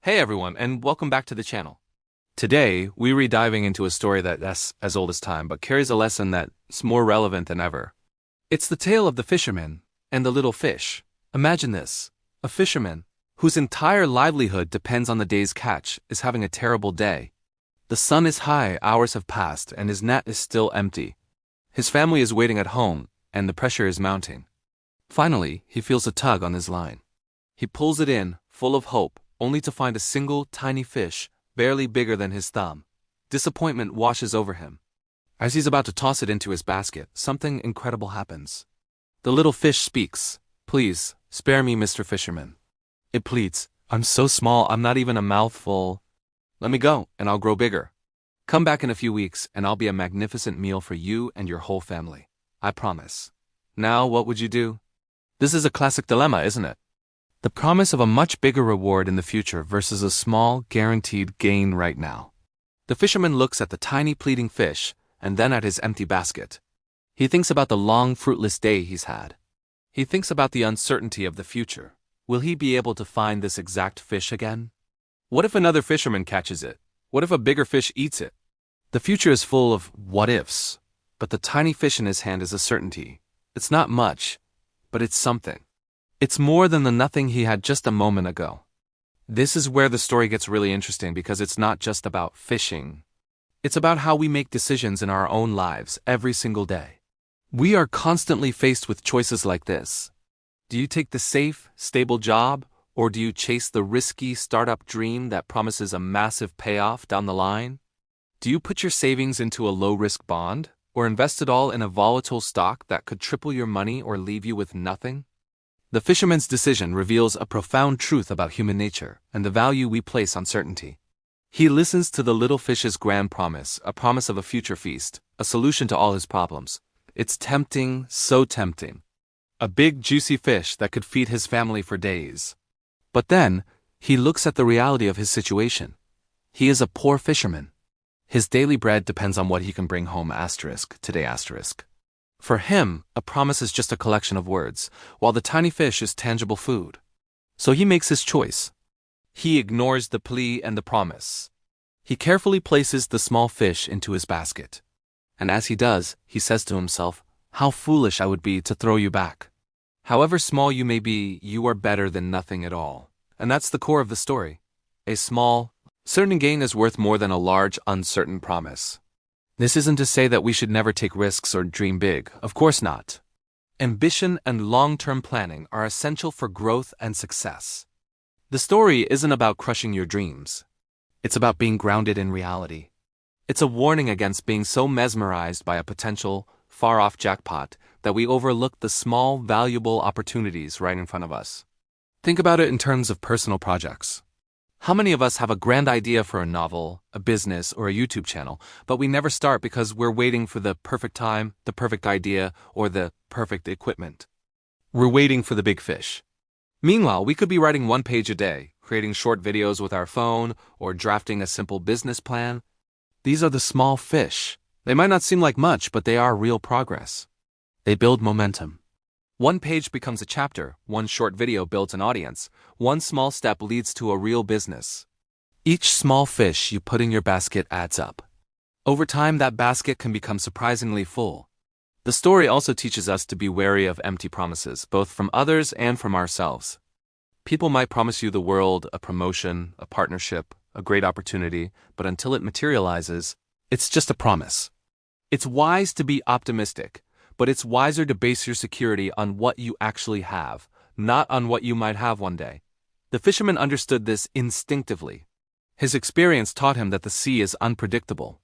Hey everyone, and welcome back to the channel. Today, we're diving into a story that's as old as time, but carries a lesson that's more relevant than ever. It's the tale of the fisherman and the little fish. Imagine this. A fisherman, whose entire livelihood depends on the day's catch, is having a terrible day. The sun is high, hours have passed, and his net is still empty. His family is waiting at home, and the pressure is mounting. Finally, he feels a tug on his line. He pulls it in, full of hope, only to find a single, tiny fish, barely bigger than his thumb. Disappointment washes over him. As he's about to toss it into his basket, something incredible happens. The little fish speaks. "Please, spare me, Mr. Fisherman." It pleads, "I'm so small, I'm not even a mouthful. Let me go, and I'll grow bigger. Come back in a few weeks, and I'll be a magnificent meal for you and your whole family. I promise." Now, what would you do? This is a classic dilemma, isn't it? The promise of a much bigger reward in the future versus a small, guaranteed gain right now. The fisherman looks at the tiny pleading fish, and then at his empty basket. He thinks about the long, fruitless day he's had. He thinks about the uncertainty of the future. Will he be able to find this exact fish again? What if another fisherman catches it? What if a bigger fish eats it? The future is full of what-ifs, but the tiny fish in his hand is a certainty. It's not much, but it's something. It's more than the nothing he had just a moment ago. This is where the story gets really interesting because it's not just about fishing. It's about how we make decisions in our own lives every single day. We are constantly faced with choices like this. Do you take the safe, stable job, or do you chase the risky startup dream that promises a massive payoff down the line? Do you put your savings into a low-risk bond, or invest it all in a volatile stock that could triple your money or leave you with nothing? The fisherman's decision reveals a profound truth about human nature and the value we place on certainty. He listens to the little fish's grand promise, a promise of a future feast, a solution to all his problems. It's tempting, so tempting. A big, juicy fish that could feed his family for days. But then, he looks at the reality of his situation. He is a poor fisherman. His daily bread depends on what he can bring home today. For him, a promise is just a collection of words, while the tiny fish is tangible food. So he makes his choice. He ignores the plea and the promise. He carefully places the small fish into his basket. And as he does, he says to himself, "How foolish I would be to throw you back. However small you may be, you are better than nothing at all." And that's the core of the story. A small, certain gain is worth more than a large, uncertain promise. This isn't to say that we should never take risks or dream big, of course not. Ambition and long-term planning are essential for growth and success. The story isn't about crushing your dreams. It's about being grounded in reality. It's a warning against being so mesmerized by a potential, far-off jackpot that we overlook the small, valuable opportunities right in front of us. Think about it in terms of personal projects. How many of us have a grand idea for a novel, a business, or a YouTube channel, but we never start because we're waiting for the perfect time, the perfect idea, or the perfect equipment? We're waiting for the big fish. Meanwhile, we could be writing one page a day, creating short videos with our phone, or drafting a simple business plan. These are the small fish. They might not seem like much, but they are real progress. They build momentum. One page becomes a chapter, one short video builds an audience, one small step leads to a real business. Each small fish you put in your basket adds up. Over time, that basket can become surprisingly full. The story also teaches us to be wary of empty promises, both from others and from ourselves. People might promise you the world, a promotion, a partnership, a great opportunity, but until it materializes, it's just a promise. It's wise to be optimistic, but it's wiser to base your security on what you actually have, not on what you might have one day. The fisherman understood this instinctively. His experience taught him that the sea is unpredictable.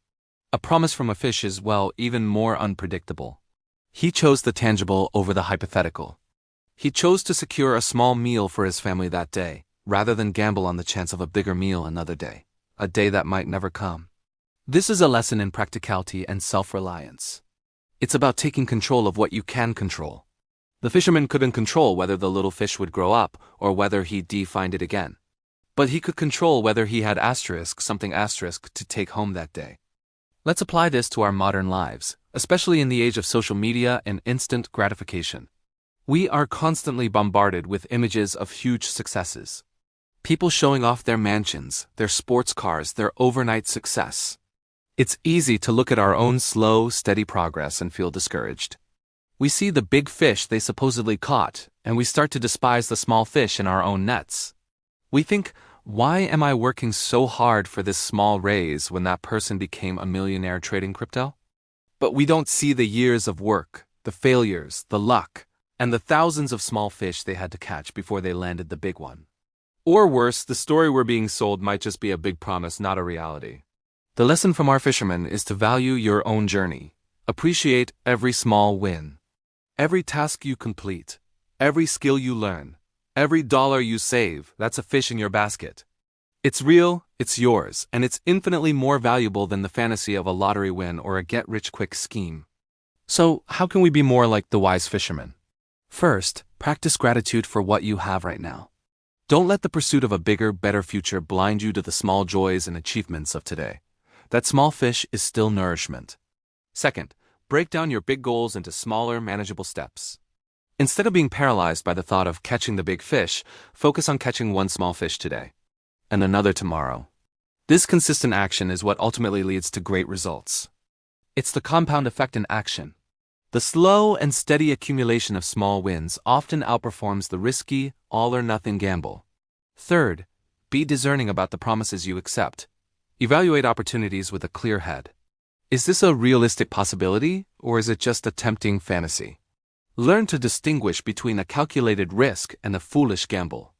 A promise from a fish is, well, even more unpredictable. He chose the tangible over the hypothetical. He chose to secure a small meal for his family that day, rather than gamble on the chance of a bigger meal another day, a day that might never come. This is a lesson in practicality and self-reliance. It's about taking control of what you can control. The fisherman couldn't control whether the little fish would grow up or whether he'd find it again. But he could control whether he had something to take home that day. Let's apply this to our modern lives, especially in the age of social media and instant gratification. We are constantly bombarded with images of huge successes. People showing off their mansions, their sports cars, their overnight success. It's easy to look at our own slow, steady progress and feel discouraged. We see the big fish they supposedly caught, and we start to despise the small fish in our own nets. We think, why am I working so hard for this small raise when that person became a millionaire trading crypto? But we don't see the years of work, the failures, the luck, and the thousands of small fish they had to catch before they landed the big one. Or worse, the story we're being sold might just be a big promise, not a reality. The lesson from our fisherman is to value your own journey. Appreciate every small win. Every task you complete, every skill you learn, every dollar you save, that's a fish in your basket. It's real, it's yours, and it's infinitely more valuable than the fantasy of a lottery win or a get-rich-quick scheme. So, how can we be more like the wise fisherman? First, practice gratitude for what you have right now. Don't let the pursuit of a bigger, better future blind you to the small joys and achievements of today. That small fish is still nourishment. Second, break down your big goals into smaller, manageable steps. Instead of being paralyzed by the thought of catching the big fish, focus on catching one small fish today, and another tomorrow. This consistent action is what ultimately leads to great results. It's the compound effect in action. The slow and steady accumulation of small wins often outperforms the risky, all-or-nothing gamble. Third, be discerning about the promises you accept. Evaluate opportunities with a clear head. Is this a realistic possibility, or is it just a tempting fantasy? Learn to distinguish between a calculated risk and a foolish gamble.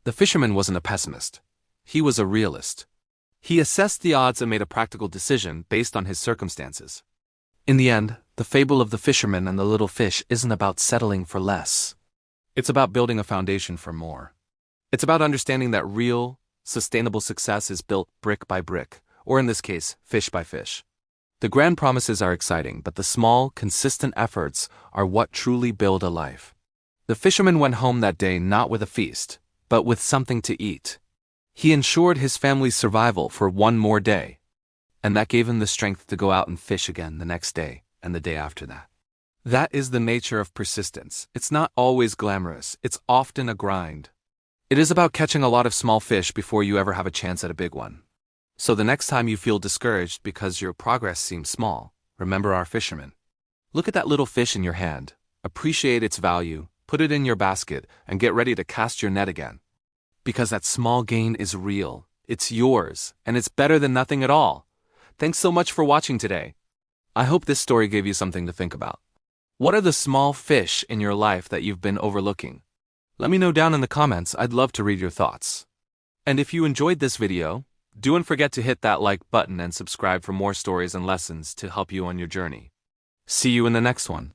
The fisherman wasn't a pessimist. He was a realist. He assessed the odds and made a practical decision based on his circumstances. In the end, the fable of the fisherman and the little fish isn't about settling for less. It's about building a foundation for more. It's about understanding that real, sustainable success is built brick by brick, or in this case, fish by fish. The grand promises are exciting, but the small, consistent efforts are what truly build a life. The fisherman went home that day not with a feast, but with something to eat. He ensured his family's survival for one more day, and that gave him the strength to go out and fish again the next day and the day after that. That is the nature of persistence. It's not always glamorous, it's often a grind. It is about catching a lot of small fish before you ever have a chance at a big one. So the next time you feel discouraged because your progress seems small, remember our fisherman. Look at that little fish in your hand, appreciate its value, put it in your basket, and get ready to cast your net again. Because that small gain is real, it's yours, and it's better than nothing at all. Thanks so much for watching today. I hope this story gave you something to think about. What are the small fish in your life that you've been overlooking? Let me know down in the comments. I'd love to read your thoughts. And if you enjoyed this video, don't forget to hit that like button and subscribe for more stories and lessons to help you on your journey. See you in the next one.